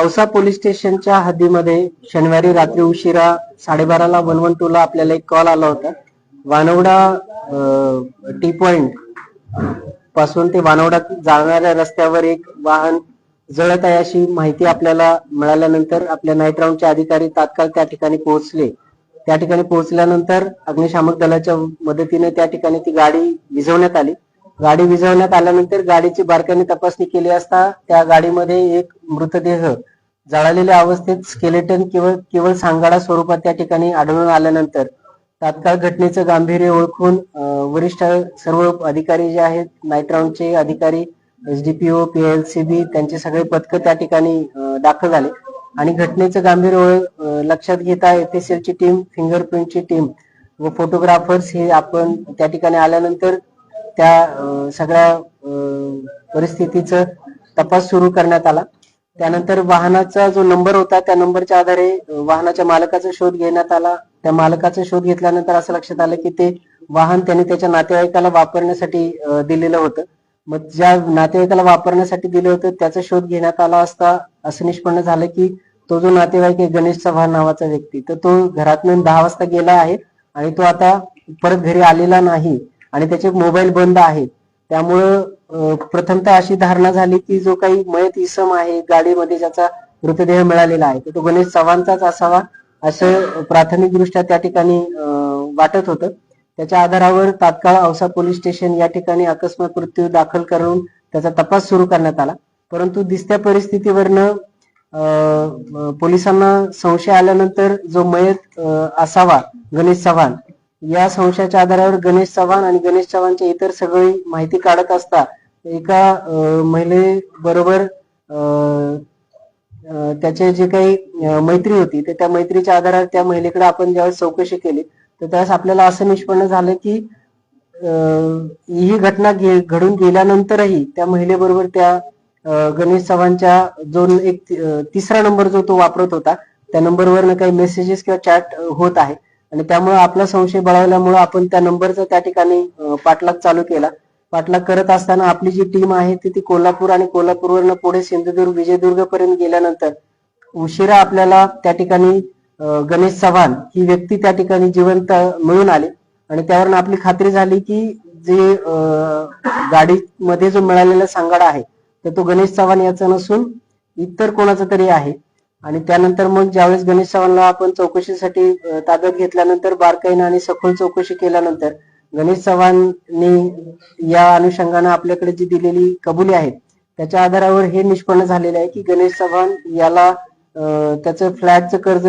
Ausa police स्टेशनच्या हद्दीमध्ये शनिवारी रात्री उशिरा 12:30ला 112 ला आपल्याला एक कॉल आला होता. वानवडा टी पॉइंट पासून ते वानवडा जाणाऱ्या रस्त्यावर एक वाहन जळत आहे अशी माहिती आपल्याला मिळाल्यानंतर आपल्या नाईट राऊंडचे अधिकारी तात्काळ त्या ठिकाणी पोहोचले. त्या ठिकाणी पोहोचल्यानंतर अग्निशामक दलाच्या मदतीने त्या ठिकाणी ती गाडी विझवण्यात आली. गाडी विझवण्यात आल्यानंतर गाडीची बारकाईने तपासणी केली असता त्या गाडीमध्ये एक मृतदेह जळालेल्या अवस्थेत स्केलेटन केवळ सांगाडा स्वरूपात त्या ठिकाणी आढळून आल्यानंतर तात्काळ घटनेचं गांभीर्य ओळखून वरिष्ठ सर्व अधिकारी जे आहेत, नाईट राऊंडचे अधिकारी, एसडीपीओ, पीएलसीबी त्यांचे सगळे पथक त्या ठिकाणी दाखल झाले आणि घटनेचं गांभीर्य लक्षात घेता एफएसएलची टीम, फिंगरप्रिंटची टीम व फोटोग्राफर्स हे आपण त्या ठिकाणी आल्यानंतर त्या सगळ्या परिस्थितीचा तपास सुरू करण्यात आला. त्यानंतर वाहनाचा जो नंबर होता त्या नंबरच्या आधारे वाहनाच्या मालकाचा शोध घेण्यात आला. त्या मालकाचा शोध घेतल्यानंतर असं लक्षात आलं की ते वाहन त्यांनी त्याच्या नातेवाईकाला वापरण्यासाठी दिलेलं होतं. मग ज्या नातेवाईकाला वापरण्यासाठी दिलं होतं त्याचा शोध घेण्यात आला असता असं निष्पन्न झालं की तो जो नातेवाईक आहे गणेश चव्हाण नावाचा व्यक्ती, तर तो घरातून 10 वाजता गेला आहे आणि तो आता परत घरी आलेला नाही आणि त्याचे मोबाईल बंद आहे. त्यामुळं प्रथमतः अशी धारणा झाली की जो काही मयत इसम आहे गाडीमध्ये ज्याचा मृतदेह मिळालेला आहे तो गणेश चव्हाणचाच असावा असं प्राथमिकदृष्ट्या त्या ठिकाणी वाटत होतं. त्याच्या आधारावर तात्काळ औसा पोलीस स्टेशन या ठिकाणी अकस्मात मृत्यू दाखल करून त्याचा तपास सुरू करण्यात आला. परंतु दिसत्या परिस्थितीवरनं पोलिसांना संशय आल्यानंतर जो मयत असावा गणेश चव्हाण या संशयाच्या आधारावर गणेश चव्हाण आणि गणेश चव्हाणची इतर सगळी माहिती काढत असता एका महिलेबरोबर त्याचे जे काही मैत्री होती तर त्या मैत्रीच्या आधारावर त्या महिलेकडे आपण ज्यावेळेस चौकशी केली तर त्यावेळेस आपल्याला असं निष्पन्न झालं की ही घटना घडून गेल्यानंतरही त्या महिलेबरोबर त्या गणेश चव्हाणच्या जो एक तिसरा नंबर जो तो वापरत होता त्या नंबरवर काही मेसेजेस किंवा चॅट होत आहे आणि त्यामुळे आपला संशय बळावल्यामुळे आपण त्या नंबरचा त्या ठिकाणी पाठलाग चालू केला. पाठलाग करत असताना आपली जी टीम आहे ती कोल्हापूर आणि कोल्हापूरवरनं पुढे सिंधुदुर्ग, विजयदुर्ग पर्यंत गेल्यानंतर उशिरा आपल्याला त्या ठिकाणी गणेश चव्हाण ही व्यक्ती त्या ठिकाणी जिवंत मिळून आली आणि त्यावरून आपली खात्री झाली की जे गाडीमध्ये जो मिळालेला सांगाडा आहे तर तो गणेश चव्हाण याचा नसून इतर कोणाचा तरी आहे. आणि त्यानंतर मग ज्यावेळेस गणेश चव्हाणला आपण चौकशीसाठी ताब्यात घेतल्यानंतर बारकाईनं आणि सखोल चौकशी केल्यानंतर गणेश चव्हाणनी या अनुषंगानं आपल्याकडे जी दिलेली कबुली आहेत त्याच्या आधारावर हे निष्पन्न झालेले आहे की गणेश चव्हाण याला त्याचं फ्लॅटचं कर्ज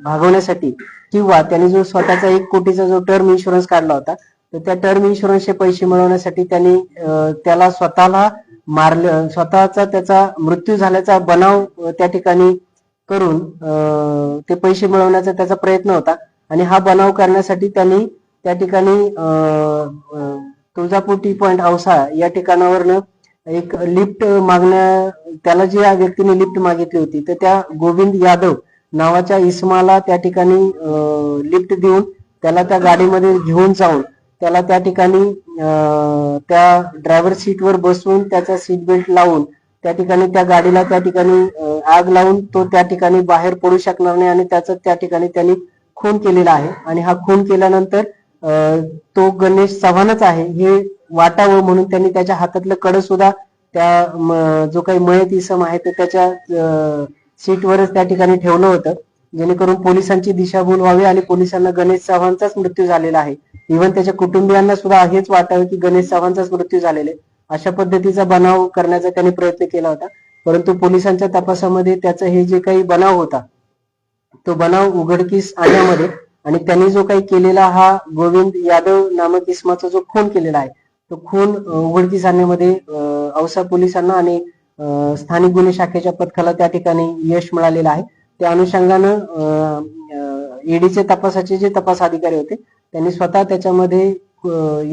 भागवण्यासाठी किंवा त्याने जो स्वतःचा 1 कोटीचा जो टर्म इन्शुरन्स काढला होता तर त्या टर्म इन्शुरन्सचे पैसे मिळवण्यासाठी त्यांनी त्याला स्वतःला मारलं, स्वतःचा त्याचा मृत्यू झाल्याचा बनाव त्या ठिकाणी करून ते पैसे मिळवण्याचा त्याचा प्रयत्न होता आणि हा बनाव करण्यासाठी त्यांनी त्या ठिकाणी तुळजापूर टी पॉइंट औसा या ठिकाणावरनं एक लिफ्ट त्याला जी या व्यक्तीने लिफ्ट मागितली होती तर त्या गोविंद यादव नावाच्या इसमाला त्या ठिकाणी लिफ्ट देऊन त्याला त्या गाडीमध्ये घेऊन जाऊन त्याला त्या ठिकाणी त्या ड्रायव्हर सीटवर बसवून त्याचा सीट बेल्ट लावून त्या ठिकाणी त्या गाडीला त्या ठिकाणी आग लावून तो त्या ठिकाणी बाहेर पडू शकणार नाही आणि त्याचा त्या ठिकाणी त्यांनी खून केलेला आहे. आणि हा खून केल्यानंतर तो गणेश चव्हाणच आहे हे वाटावं म्हणून त्यांनी त्याच्या हातातलं कडं सुद्धा त्या जो काही मयत इसम आहे तर त्याच्या सीटवरच त्या ठिकाणी ठेवलं होतं जेणेकरून पोलिसांची दिशाभूल व्हावी आणि पोलिसांना गणेश चव्हाणचाच मृत्यू झालेला आहे. इव्हन त्याच्या कुटुंबियांना सुद्धा हेच वाटावं की गणेश चव्हाणचाच मृत्यू झालेला आहे अशा पद्धतीचा बनाव करण्याचा त्यांनी प्रयत्न केला होता. परंतु पोलिसांच्या तपासामध्ये त्याचा हे जे काही बनाव होता तो बनाव उघडकीस आणण्यामध्ये आणि त्यांनी जो काही केलेला हा गोविंद यादव नामक इसमाचा जो खून केलेला आहे तो खून उघडकीस आणण्यामध्ये औसा पोलिसांना आणि स्थानिक गुन्हे शाखेच्या पथकाला त्या ठिकाणी यश मिळालेलं आहे. त्या अनुषंगानं ईडीचे तपासाचे जे तपास अधिकारी होते त्यांनी स्वतः त्याच्यामध्ये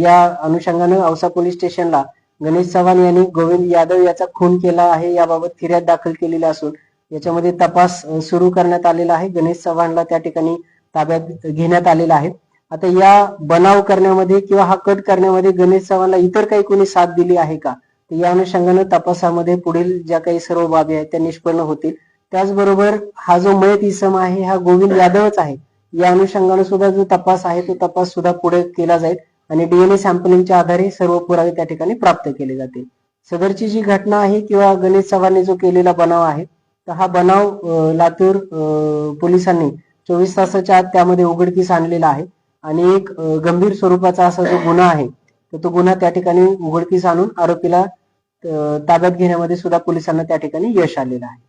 या अनुषंगानं औसा पोलीस स्टेशनला गणेश चव्हाण यांनी गोविंद यादव याचा खून केला आहे याबाबत फिर्याद दाखल केलेली असून याच्यामध्ये तपास सुरू करण्यात आलेला आहे. गणेश चव्हाणला त्या ठिकाणी ताब्यात घेण्यात आलेला आहे. आता या बनाव करण्यामध्ये किंवा हा कट करण्यामध्ये गणेश चव्हाणला इतर काही कोणी साथ दिली आहे का तर या अनुषंगाने तपासामध्ये पुढील ज्या काही सर्व बाबी आहेत त्या निष्पन्न होतील. त्याचबरोबर हा जो मयत इसम आहे हा गोविंद यादवच आहे, या अनुषंगाने सुद्धा जो तपास आहे तो तपास सुद्धा पुढे केला जाईल आणि डीएनए सॅम्पलिंगच्या आधारे सर्व पुरावे त्या ठिकाणी प्राप्त केले जातील. सदरची जी घटना आहे किंवा गणेश चव्हाणने जो केलेला बनाव आहे, तर हा बनाव लातूर पोलिसांनी 24 तासाच्या आत त्यामध्ये उघडकीस आणलेला आहे आणि एक गंभीर स्वरूपाचा असा जो गुन्हा आहे तर तो गुन्हा त्या ठिकाणी उघडकीस आणून आरोपीला ताब्यात घेण्यामध्ये सुद्धा पोलिसांना त्या ठिकाणी यश आलेलं आहे.